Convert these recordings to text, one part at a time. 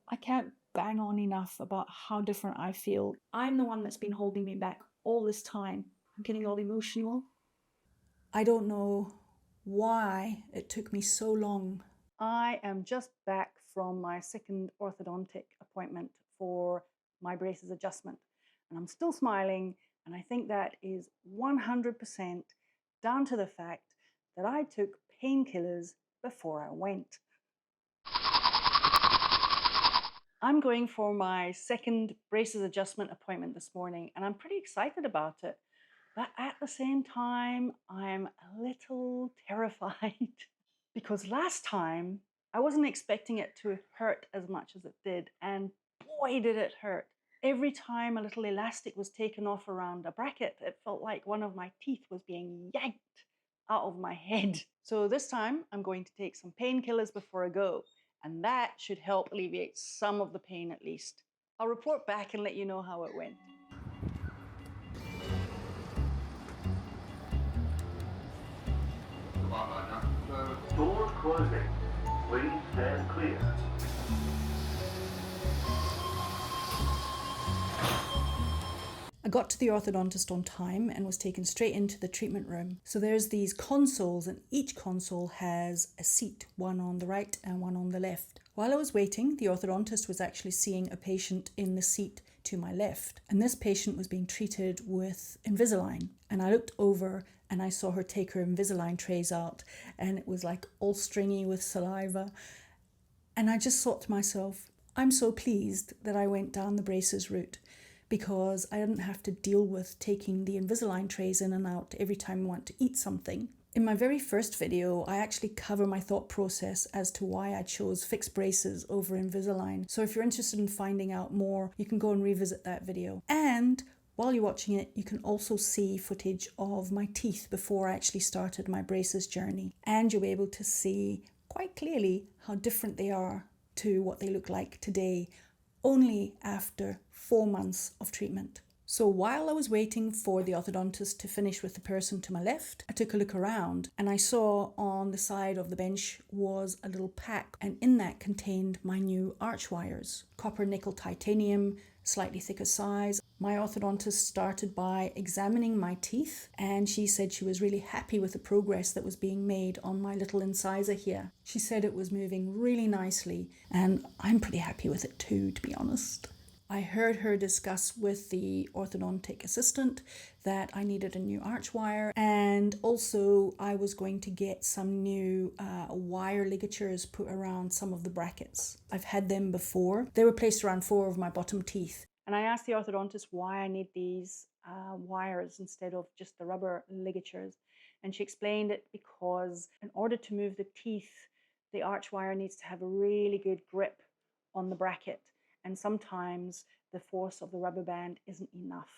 I can't bang on enough about how different I feel. I'm the one that's been holding me back all this time. I'm getting all emotional. I don't know why it took me so long. I am just back from my second orthodontic appointment for my braces adjustment, and I'm still smiling, and I think that is 100% down to the fact that I took painkillers before I went. I'm going for my second braces adjustment appointment this morning, and I'm pretty excited about it. But at the same time, I'm a little terrified because last time I wasn't expecting it to hurt as much as it did, and boy, did it hurt. Every time a little elastic was taken off around a bracket, it felt like one of my teeth was being yanked out of my head. So this time I'm going to take some painkillers before I go, and that should help alleviate some of the pain at least. I'll report back and let you know how it went. Doors closing. Please stand clear. I got to the orthodontist on time and was taken straight into the treatment room. So there's these consoles, and each console has a seat, one on the right and one on the left. While I was waiting, the orthodontist was actually seeing a patient in the seat to my left, and this patient was being treated with Invisalign. And I looked over and I saw her take her Invisalign trays out, and it was like all stringy with saliva. And I just thought to myself, I'm so pleased that I went down the braces route, because I didn't have to deal with taking the Invisalign trays in and out every time I want to eat something. In my very first video, I actually cover my thought process as to why I chose fixed braces over Invisalign. So if you're interested in finding out more, you can go and revisit that video. And while you're watching it, you can also see footage of my teeth before I actually started my braces journey. And you'll be able to see quite clearly how different they are to what they look like today, only after 4 months of treatment. So while I was waiting for the orthodontist to finish with the person to my left, I took a look around and I saw on the side of the bench was a little pack, and in that contained my new arch wires. Copper nickel titanium, slightly thicker size. My orthodontist started by examining my teeth, and she said she was really happy with the progress that was being made on my little incisor here. She said it was moving really nicely, and I'm pretty happy with it too, to be honest. I heard her discuss with the orthodontic assistant that I needed a new arch wire, and also I was going to get some new wire ligatures put around some of the brackets. I've had them before. They were placed around 4 of my bottom teeth. And I asked the orthodontist why I need these wires instead of just the rubber ligatures. And she explained it because in order to move the teeth, the arch wire needs to have a really good grip on the bracket. And sometimes the force of the rubber band isn't enough.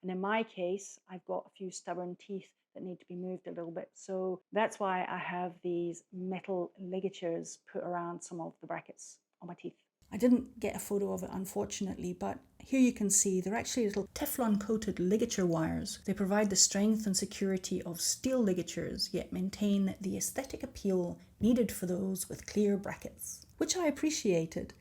And in my case, I've got a few stubborn teeth that need to be moved a little bit. So that's why I have these metal ligatures put around some of the brackets on my teeth. I didn't get a photo of it, unfortunately, but here you can see they're actually little Teflon-coated ligature wires. They provide the strength and security of steel ligatures, yet maintain the aesthetic appeal needed for those with clear brackets, which I appreciated,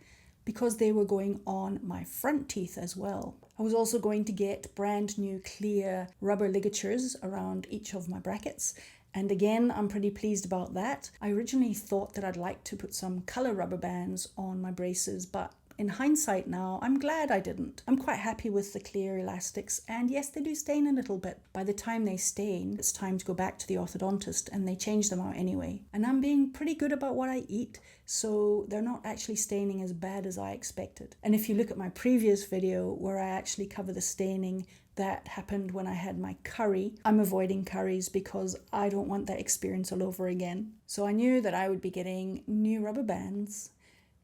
because they were going on my front teeth as well. I was also going to get brand new clear rubber ligatures around each of my brackets. And again, I'm pretty pleased about that. I originally thought that I'd like to put some color rubber bands on my braces, but in hindsight now, I'm glad I didn't. I'm quite happy with the clear elastics, and yes, they do stain a little bit. By the time they stain, it's time to go back to the orthodontist, and they change them out anyway. And I'm being pretty good about what I eat, so they're not actually staining as bad as I expected. And if you look at my previous video where I actually cover the staining that happened when I had my curry, I'm avoiding curries because I don't want that experience all over again. So I knew that I would be getting new rubber bands,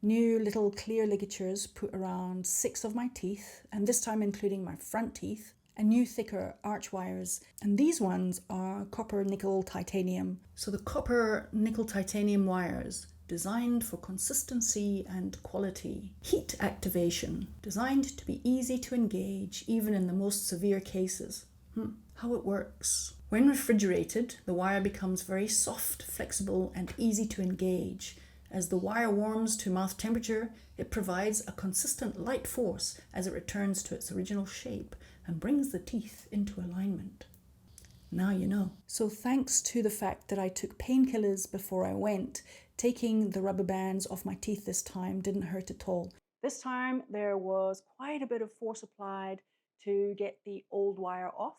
new little clear ligatures put around 6 of my teeth, and this time including my front teeth, and new thicker arch wires. And these ones are copper nickel titanium. So the copper nickel titanium wires, designed for consistency and quality. Heat activation, designed to be easy to engage even in the most severe cases. How it works. When refrigerated, the wire becomes very soft, flexible, and easy to engage. As the wire warms to mouth temperature, it provides a consistent light force as it returns to its original shape and brings the teeth into alignment. Now you know. So thanks to the fact that I took painkillers before I went, taking the rubber bands off my teeth this time didn't hurt at all. This time there was quite a bit of force applied to get the old wire off,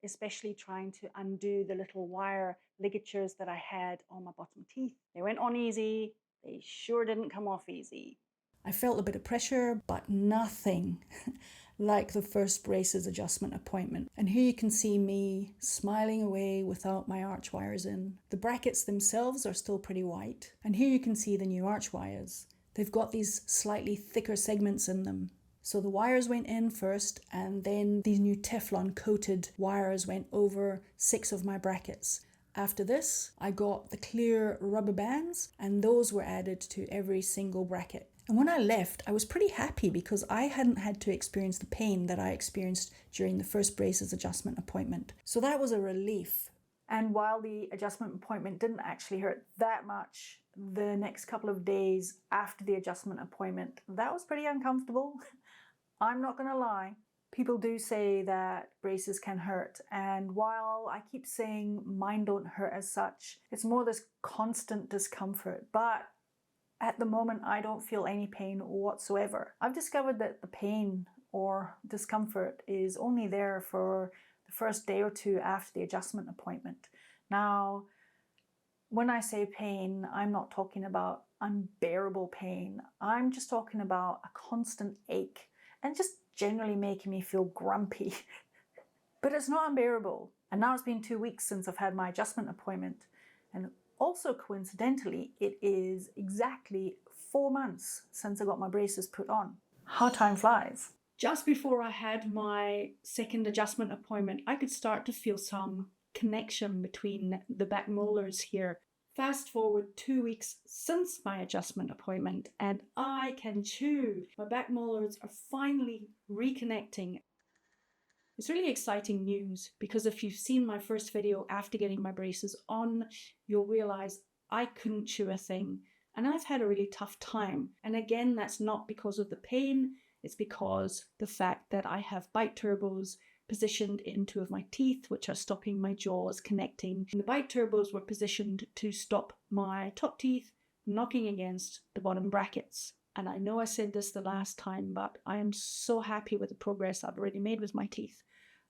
especially trying to undo the little wire ligatures that I had on my bottom teeth. They went on easy. They sure didn't come off easy. I felt a bit of pressure, but nothing like the first braces adjustment appointment. And here you can see me smiling away without my arch wires in. The brackets themselves are still pretty white. And here you can see the new arch wires. They've got these slightly thicker segments in them. So the wires went in first, and then these new Teflon coated wires went over 6 of my brackets. After this, I got the clear rubber bands, and those were added to every single bracket. And when I left, I was pretty happy because I hadn't had to experience the pain that I experienced during the first braces adjustment appointment. So that was a relief. And while the adjustment appointment didn't actually hurt that much, the next couple of days after the adjustment appointment, that was pretty uncomfortable. I'm not gonna lie. People do say that braces can hurt, and while I keep saying mine don't hurt as such, it's more this constant discomfort. But at the moment, I don't feel any pain whatsoever. I've discovered that the pain or discomfort is only there for the first day or two after the adjustment appointment. Now, when I say pain, I'm not talking about unbearable pain. I'm just talking about a constant ache and just generally making me feel grumpy. But it's not unbearable. And now it's been 2 weeks since I've had my adjustment appointment. And also coincidentally, it is exactly 4 months since I got my braces put on. How time flies. Just before I had my second adjustment appointment, I could start to feel some connection between the back molars here. Fast forward 2 weeks since my adjustment appointment, and I can chew. My back molars are finally reconnecting. It's really exciting news because if you've seen my first video after getting my braces on, you'll realize I couldn't chew a thing. And I've had a really tough time. And again, that's not because of the pain, it's because the fact that I have bite turbos positioned in 2 of my teeth, which are stopping my jaws connecting. And the bite turbos were positioned to stop my top teeth knocking against the bottom brackets. And I know I said this the last time, but I am so happy with the progress I've already made with my teeth.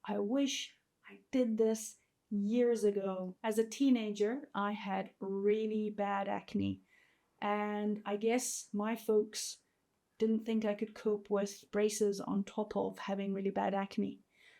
I wish I did this years ago. As a teenager, I had really bad acne. And I guess my folks didn't think I could cope with braces on top of having really bad acne.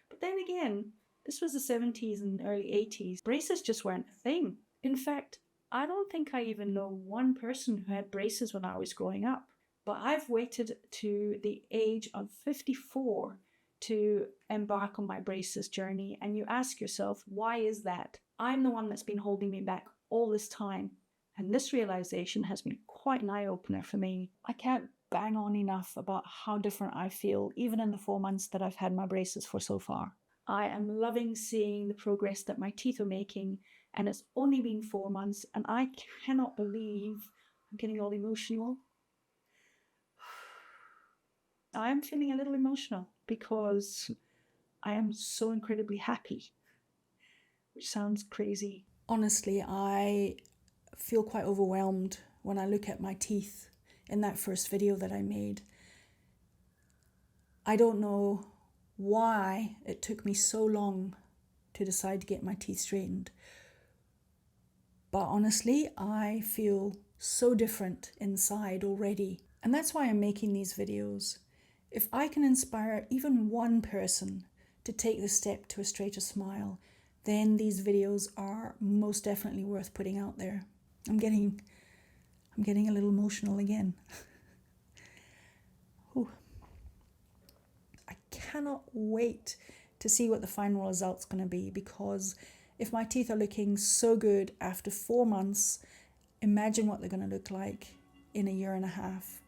But then again, this was the 70s and early 80s. Braces just weren't a thing. In fact, I don't think I even know one person who had braces when I was growing up. But I've waited to the age of 54 to embark on my braces journey. And you ask yourself, why is that? I'm the one that's been holding me back all this time. And this realization has been quite an eye-opener for me. I can't bang on enough about how different I feel, even in the 4 months that I've had my braces for so far. I am loving seeing the progress that my teeth are making, and it's only been 4 months, and I cannot believe I'm getting all emotional. I am feeling a little emotional because I am so incredibly happy, which sounds crazy. Honestly, I feel quite overwhelmed when I look at my teeth in that first video that I made. I don't know why it took me so long to decide to get my teeth straightened. But honestly, I feel so different inside already. And that's why I'm making these videos. If I can inspire even one person to take the step to a straighter smile, then these videos are most definitely worth putting out there. I'm getting a little emotional again. I cannot wait to see what the final result's going to be, because if my teeth are looking so good after 4 months, imagine what they're going to look like in a year and a half.